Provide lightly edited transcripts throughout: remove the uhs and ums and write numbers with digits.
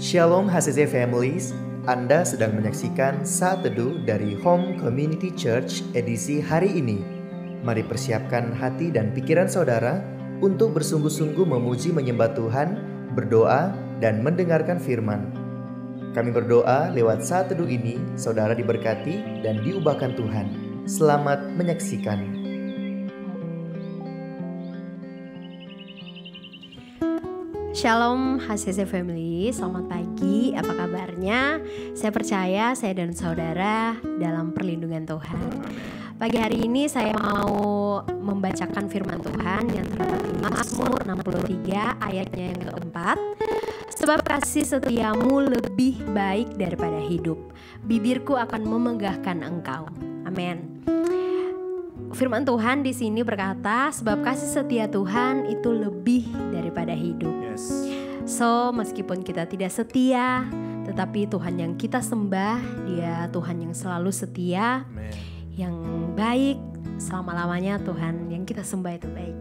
Shalom HCC Families, Anda sedang menyaksikan Saat Teduh dari Home Community Church edisi hari ini. Mari persiapkan hati dan pikiran saudara untuk bersungguh-sungguh memuji menyembah Tuhan, berdoa, dan mendengarkan firman. Kami berdoa lewat Saat Teduh ini, saudara diberkati dan diubahkan Tuhan. Selamat menyaksikan. Shalom HCC Family, selamat pagi, apa kabarnya? Saya percaya saya dan saudara dalam perlindungan Tuhan. Pagi hari ini saya mau membacakan firman Tuhan yang terdapat di Mazmur 63 ayatnya yang keempat. Sebab kasih setiamu lebih baik daripada hidup, bibirku akan memegahkan engkau. Amin. Firman Tuhan di sini berkata, sebab kasih setia Tuhan itu lebih daripada hidup. So, meskipun kita tidak setia, tetapi Tuhan yang kita sembah, Dia Tuhan yang selalu setia, yang baik selama-lamanya. Tuhan yang kita sembah itu baik.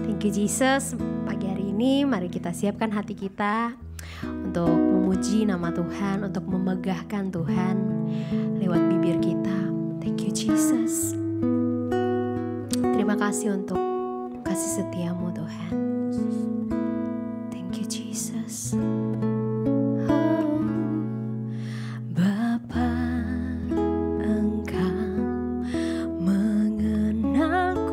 Thank you Jesus. Pagi hari ini mari kita siapkan hati kita untuk memuji nama Tuhan, untuk memegahkan Tuhan lewat bibir kita. Thank you Jesus. Terima kasih untuk kasih setiamu Tuhan. Thank you Jesus. Oh, Bapa, Engkau mengenalku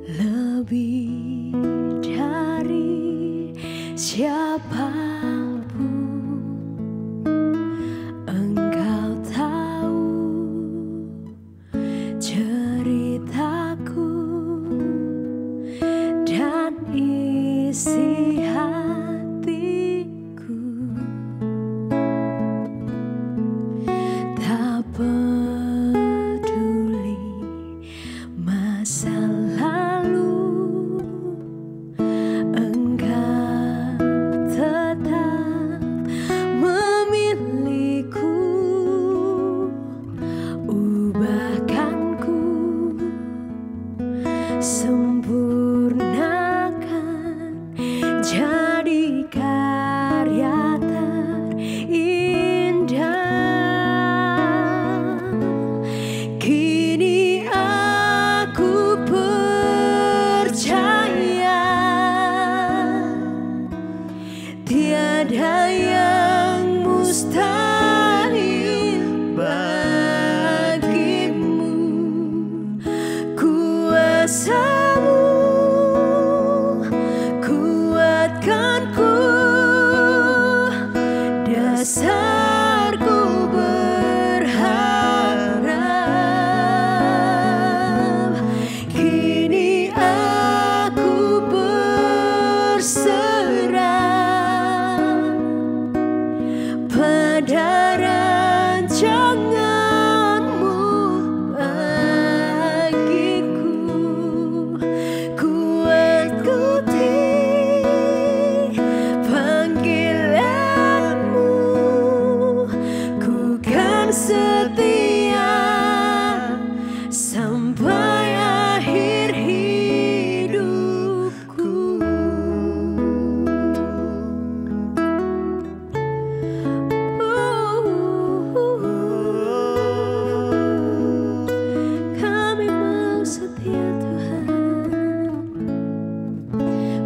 lebih dari siapapun. Engkau tahu ceritaku dan isi hatiku. Tak peduli masa lalu, Engkau tetap memilihku. Ubahkanku, sempurnakan, jadi karya terindah. Kini aku percaya tiada yang mustahil bagimu. Kuasamu kuatkanku, dasarku berharap. Kini aku berserah pada rancanganmu bagiku. Ku ikuti panggilanmu, ku kan setia sampai akhir hidupku. Kami mau setia Tuhan.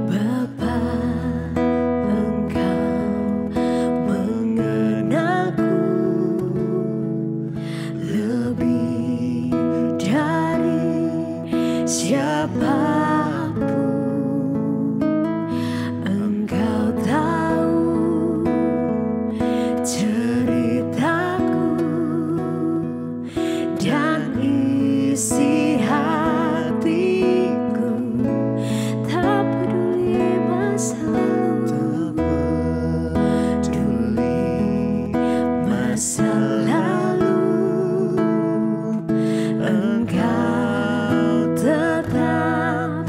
Bapa, Engkau mengenalku lebih dari siapapun. Engkau tahu ceritaku dan isi hatiku. Tak peduli masa lalu, masa lalu, Engkau tetap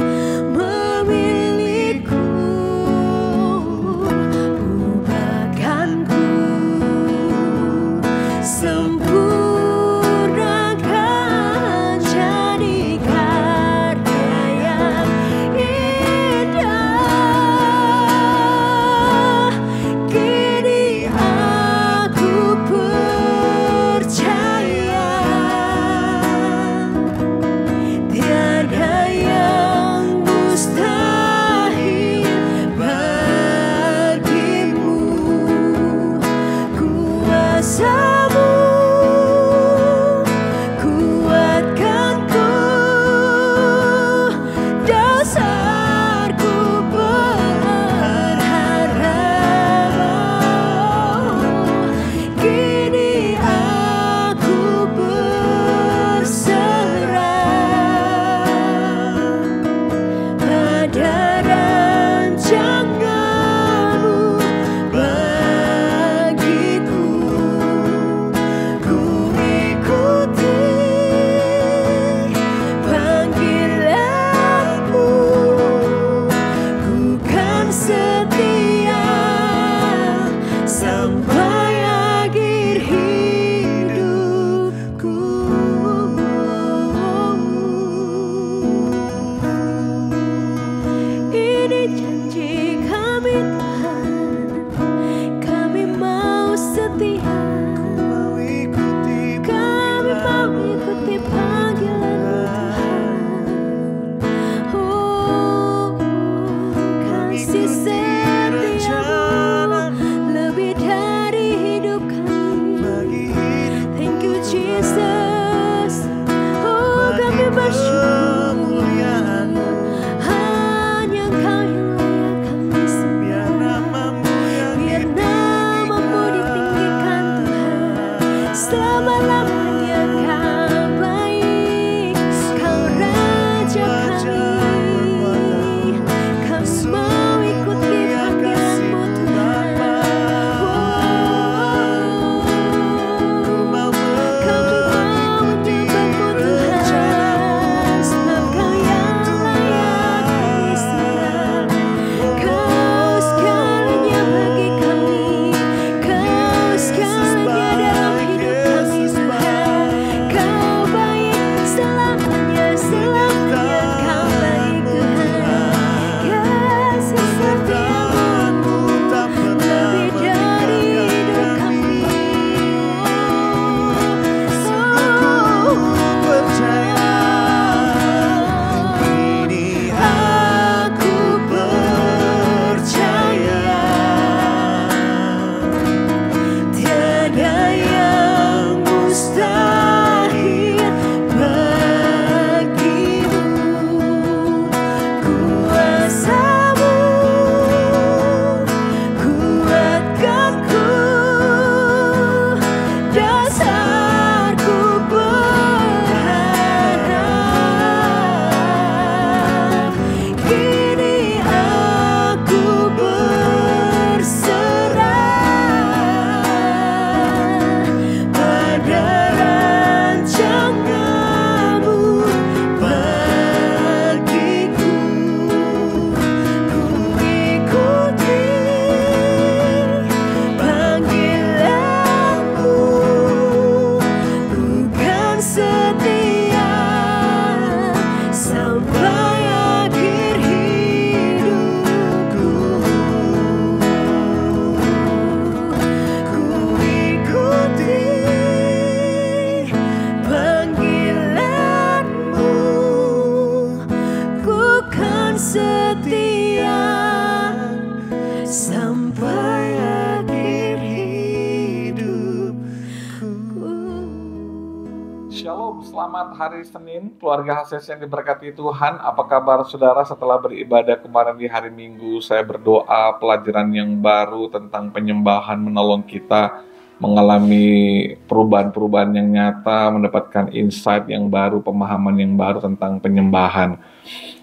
Shalom, selamat hari Senin, keluarga HCC yang diberkati Tuhan. Apa kabar saudara setelah beribadah kemarin di hari Minggu? Saya berdoa pelajaran yang baru tentang penyembahan menolong kita mengalami perubahan-perubahan yang nyata, mendapatkan insight yang baru, pemahaman yang baru tentang penyembahan.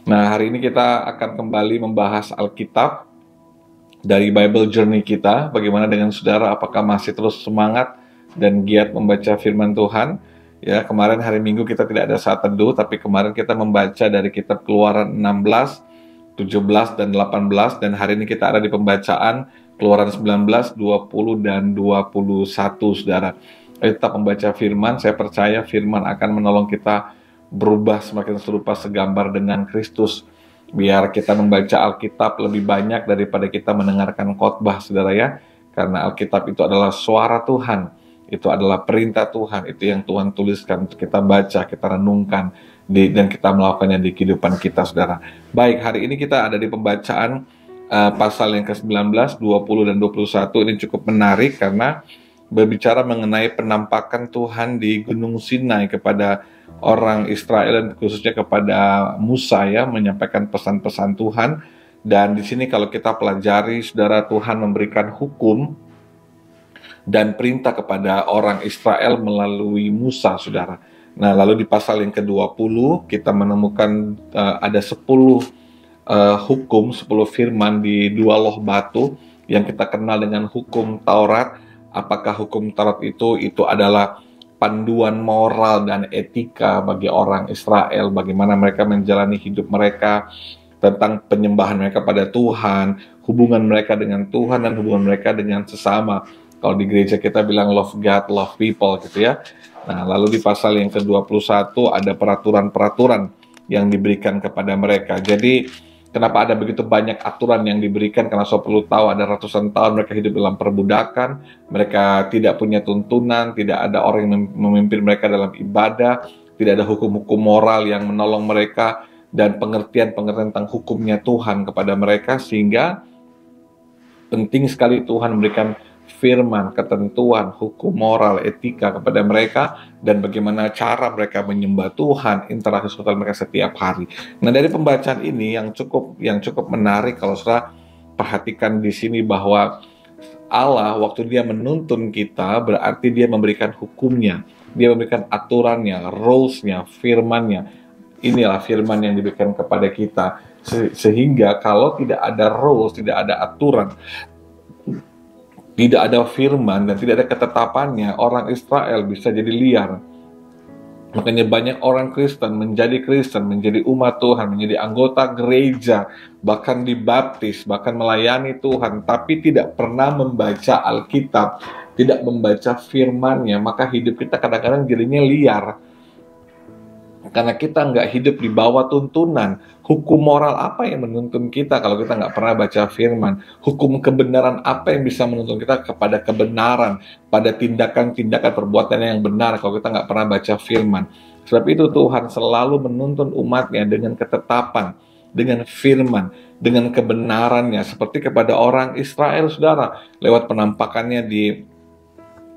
Nah, hari ini kita akan kembali membahas Alkitab dari Bible Journey kita. Bagaimana dengan saudara, apakah masih terus semangat dan giat membaca firman Tuhan? Ya, kemarin hari Minggu kita tidak ada saat teduh, tapi kemarin kita membaca dari kitab Keluaran 16, 17, dan 18, dan hari ini kita ada di pembacaan Keluaran 19, 20, dan 21, saudara. Ayo tetap membaca firman, saya percaya firman akan menolong kita berubah semakin serupa segambar dengan Kristus. Biar kita membaca Alkitab lebih banyak daripada kita mendengarkan khotbah, saudara ya. Karena Alkitab itu adalah suara Tuhan. Itu adalah perintah Tuhan, itu yang Tuhan tuliskan untuk kita baca, kita renungkan, dan kita melakukannya di kehidupan kita, saudara. Baik, hari ini kita ada di pembacaan pasal yang ke-19, 20, dan 21. Ini cukup menarik karena berbicara mengenai penampakan Tuhan di Gunung Sinai kepada orang Israel dan khususnya kepada Musa, ya, menyampaikan pesan-pesan Tuhan. Dan di sini kalau kita pelajari, saudara, Tuhan memberikan hukum dan perintah kepada orang Israel melalui Musa, saudara. Nah, lalu di pasal yang ke-20 kita menemukan ada 10 hukum, 10 firman di 2 loh batu yang kita kenal dengan hukum Taurat. Apakah hukum Taurat itu adalah panduan moral dan etika bagi orang Israel, bagaimana mereka menjalani hidup mereka, tentang penyembahan mereka pada Tuhan, hubungan mereka dengan Tuhan dan hubungan mereka dengan sesama. Kalau di gereja kita bilang love God, love people gitu ya. Nah, lalu di pasal yang ke-21 ada peraturan-peraturan yang diberikan kepada mereka. Jadi, kenapa ada begitu banyak aturan yang diberikan? Karena saya perlu tahu ada ratusan tahun mereka hidup dalam perbudakan, mereka tidak punya tuntunan, tidak ada orang yang memimpin mereka dalam ibadah, tidak ada hukum-hukum moral yang menolong mereka, dan pengertian-pengertian tentang hukumnya Tuhan kepada mereka, sehingga penting sekali Tuhan memberikan firman, ketentuan, hukum moral, etika kepada mereka, dan bagaimana cara mereka menyembah Tuhan, interaksi sosial mereka setiap hari. Nah, dari pembacaan ini yang cukup menarik kalau saudara perhatikan di sini bahwa Allah waktu dia menuntun kita berarti dia memberikan hukumnya, dia memberikan aturannya, rules-nya, firman-nya. Inilah firman yang diberikan kepada kita. Sehingga kalau tidak ada rules, tidak ada aturan, tidak ada firman dan tidak ada ketetapannya, orang Israel bisa jadi liar. Makanya banyak orang Kristen, menjadi umat Tuhan, menjadi anggota gereja, bahkan dibaptis, bahkan melayani Tuhan, tapi tidak pernah membaca Alkitab, tidak membaca firman-Nya, maka hidup kita kadang-kadang jadinya liar. Karena kita nggak hidup di bawah tuntunan. Hukum moral apa yang menuntun kita kalau kita nggak pernah baca firman? Hukum kebenaran apa yang bisa menuntun kita kepada kebenaran, pada tindakan-tindakan perbuatan yang benar kalau kita nggak pernah baca firman? Sebab itu Tuhan selalu menuntun umatnya dengan ketetapan, dengan firman, dengan kebenarannya. Seperti kepada orang Israel, saudara, lewat penampakannya di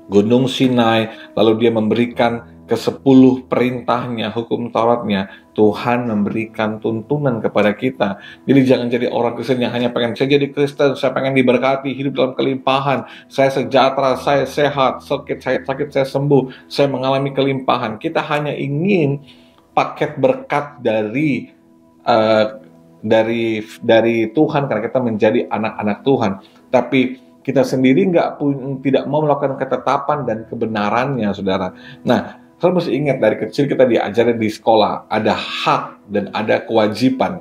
Gunung Sinai, lalu dia memberikan ke-10 perintahnya, hukum Tauratnya. Tuhan memberikan tuntunan kepada kita. Jadi jangan jadi orang Kristen yang hanya pengen, saya jadi Kristen, saya pengen diberkati, hidup dalam kelimpahan, saya sejahtera, saya sehat, sakit saya sembuh, saya mengalami kelimpahan. Kita hanya ingin paket berkat dari Tuhan karena kita menjadi anak-anak Tuhan. Tapi kita sendiri tidak mau melakukan ketetapan dan kebenarannya, saudara. Nah, kita mesti ingat dari kecil kita diajarin di sekolah, ada hak dan ada kewajiban.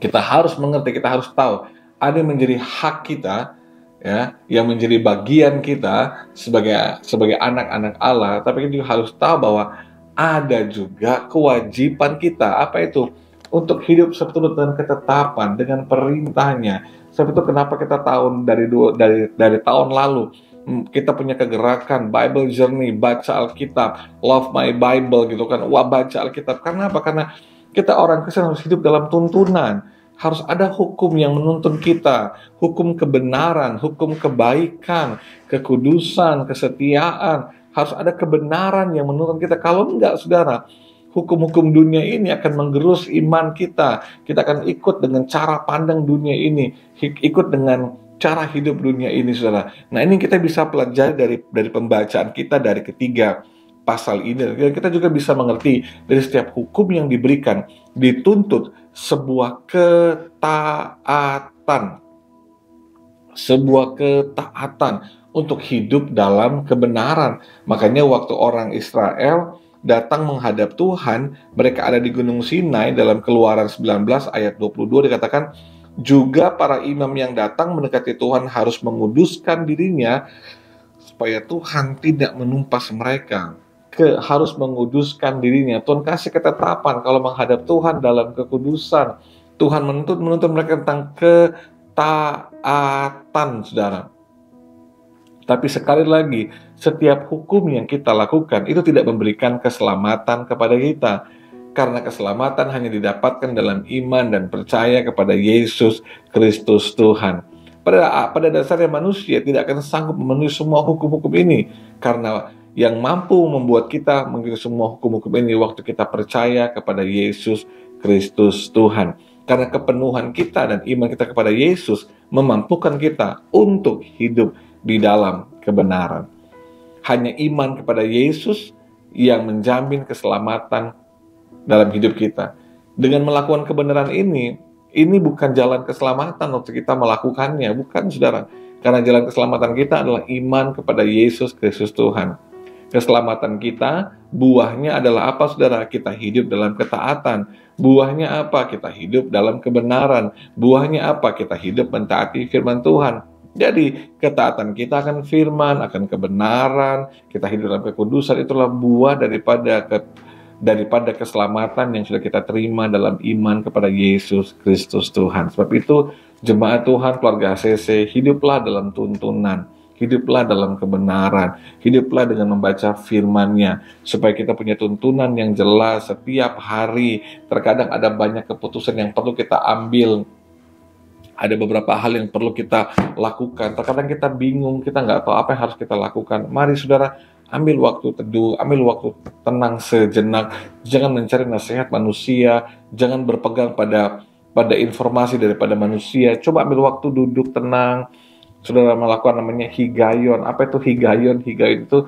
Kita harus mengerti, kita harus tahu, ada yang menjadi hak kita, ya, yang menjadi bagian kita sebagai anak-anak Allah. Tapi kita juga harus tahu bahwa ada juga kewajiban kita. Apa itu? Untuk hidup seturut dengan ketetapan, dengan perintahnya. Sebab itu kenapa kita dari tahun lalu kita punya kegerakan Bible Journey, baca Alkitab, Love My Bible gitu kan. Wah, baca Alkitab. Karena apa? Karena kita orang Kristen harus hidup dalam tuntunan. Harus ada hukum yang menuntun kita, hukum kebenaran, hukum kebaikan, kekudusan, kesetiaan. Harus ada kebenaran yang menuntun kita. Kalau enggak, saudara, hukum-hukum dunia ini akan menggerus iman kita. Kita akan ikut dengan cara pandang dunia ini, ikut dengan cara hidup dunia ini, saudara. Nah, ini kita bisa pelajari dari pembacaan kita dari ketiga pasal ini. Kita juga bisa mengerti dari setiap hukum yang diberikan dituntut sebuah ketaatan untuk hidup dalam kebenaran. Makanya waktu orang Israel datang menghadap Tuhan, mereka ada di Gunung Sinai. Dalam Keluaran 19 ayat 22 dikatakan, juga para imam yang datang mendekati Tuhan harus menguduskan dirinya supaya Tuhan tidak menumpas mereka. Harus menguduskan dirinya. Tuhan kasih ketetapan kalau menghadap Tuhan dalam kekudusan. Tuhan menuntut mereka tentang ketaatan, saudara. Tapi sekali lagi, setiap hukum yang kita lakukan itu tidak memberikan keselamatan kepada kita. Karena keselamatan hanya didapatkan dalam iman dan percaya kepada Yesus Kristus Tuhan. Pada dasarnya manusia tidak akan sanggup memenuhi semua hukum-hukum ini. Karena yang mampu membuat kita mengikuti semua hukum-hukum ini waktu kita percaya kepada Yesus Kristus Tuhan. Karena kepenuhan kita dan iman kita kepada Yesus memampukan kita untuk hidup di dalam kebenaran. Hanya iman kepada Yesus yang menjamin keselamatan dalam hidup kita. Dengan melakukan kebenaran ini bukan jalan keselamatan waktu kita melakukannya, bukan, saudara. Karena jalan keselamatan kita adalah iman kepada Yesus Kristus Tuhan. Keselamatan kita, buahnya adalah apa, saudara? Kita hidup dalam ketaatan. Buahnya apa? Kita hidup dalam kebenaran. Buahnya apa? Kita hidup mentaati firman Tuhan. Jadi ketaatan kita akan firman, akan kebenaran, kita hidup dalam kekudusan, itulah buah daripada keselamatan yang sudah kita terima dalam iman kepada Yesus Kristus Tuhan. Sebab itu, jemaat Tuhan, keluarga HCC, hiduplah dalam tuntunan, hiduplah dalam kebenaran, hiduplah dengan membaca firman-Nya, supaya kita punya tuntunan yang jelas setiap hari. Terkadang ada banyak keputusan yang perlu kita ambil, ada beberapa hal yang perlu kita lakukan. Terkadang kita bingung, kita nggak tahu apa yang harus kita lakukan. Mari, saudara, ambil waktu teduh, ambil waktu tenang sejenak. Jangan mencari nasihat manusia, jangan berpegang pada informasi daripada manusia. Coba ambil waktu duduk tenang. Saudara melakukan namanya higayon. Apa itu higayon? Higayon itu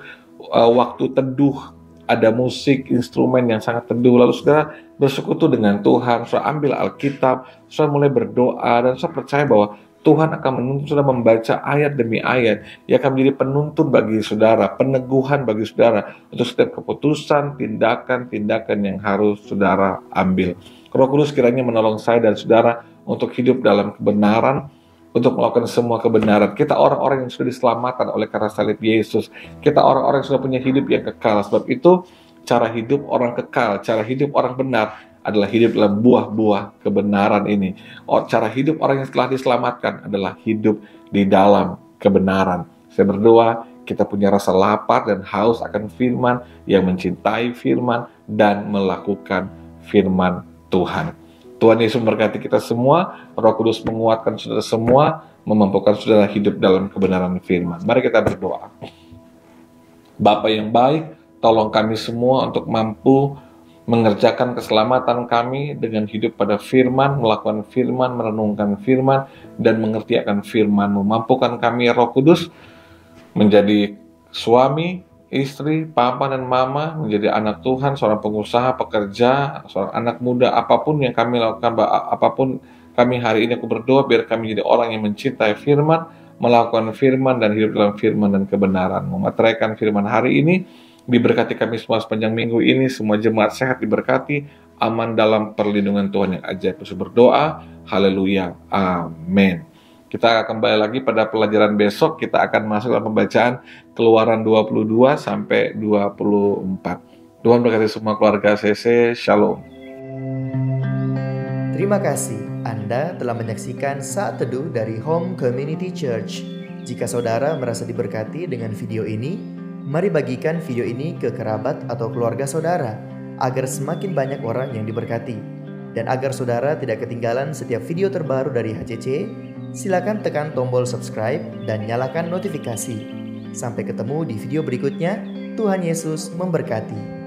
waktu teduh. ada musik, instrumen yang sangat teduh, lalu saudara bersekutu dengan Tuhan, saudara ambil Alkitab, saudara mulai berdoa, dan saudara percaya bahwa Tuhan akan menuntun saudara membaca ayat demi ayat yang akan menjadi penuntun bagi saudara, peneguhan bagi saudara untuk setiap keputusan, tindakan-tindakan yang harus saudara ambil. Roh Kudus kiranya menolong saya dan saudara untuk hidup dalam kebenaran, untuk melakukan semua kebenaran. Kita orang-orang yang sudah diselamatkan oleh karena salib Yesus. Kita orang-orang yang sudah punya hidup yang kekal. Sebab itu cara hidup orang kekal, cara hidup orang benar adalah hidup dalam buah-buah kebenaran ini. Cara hidup orang yang telah diselamatkan adalah hidup di dalam kebenaran. Saya berdoa kita punya rasa lapar dan haus akan firman, yang mencintai firman dan melakukan firman Tuhan. Tuhan Yesus memberkati kita semua, Roh Kudus menguatkan saudara semua, memampukan saudara hidup dalam kebenaran firman. Mari kita berdoa. Bapa yang baik, tolong kami semua untuk mampu mengerjakan keselamatan kami dengan hidup pada firman, melakukan firman, merenungkan firman, dan mengerti akan firman-Mu. Mampukan kami Roh Kudus menjadi suami, istri, papa dan mama, menjadi anak Tuhan, seorang pengusaha, pekerja, seorang anak muda, apapun yang kami lakukan, apapun kami hari ini, aku berdoa biar kami jadi orang yang mencintai firman, melakukan firman, dan hidup dalam firman dan kebenaran. Memeteraikan firman hari ini, diberkati kami semua sepanjang minggu ini, semua jemaat sehat diberkati, aman dalam perlindungan Tuhan yang ajaib. Terus berdoa, haleluya, amin. Kita akan kembali lagi pada pelajaran besok, kita akan masuk dalam pembacaan Keluaran 22 sampai 24. Tuhan berkati semua keluarga CC, Shalom. Terima kasih Anda telah menyaksikan Saat Teduh dari Home Community Church. Jika saudara merasa diberkati dengan video ini, mari bagikan video ini ke kerabat atau keluarga saudara, agar semakin banyak orang yang diberkati. Dan agar saudara tidak ketinggalan setiap video terbaru dari HCC, silakan tekan tombol subscribe dan nyalakan notifikasi. Sampai ketemu di video berikutnya. Tuhan Yesus memberkati.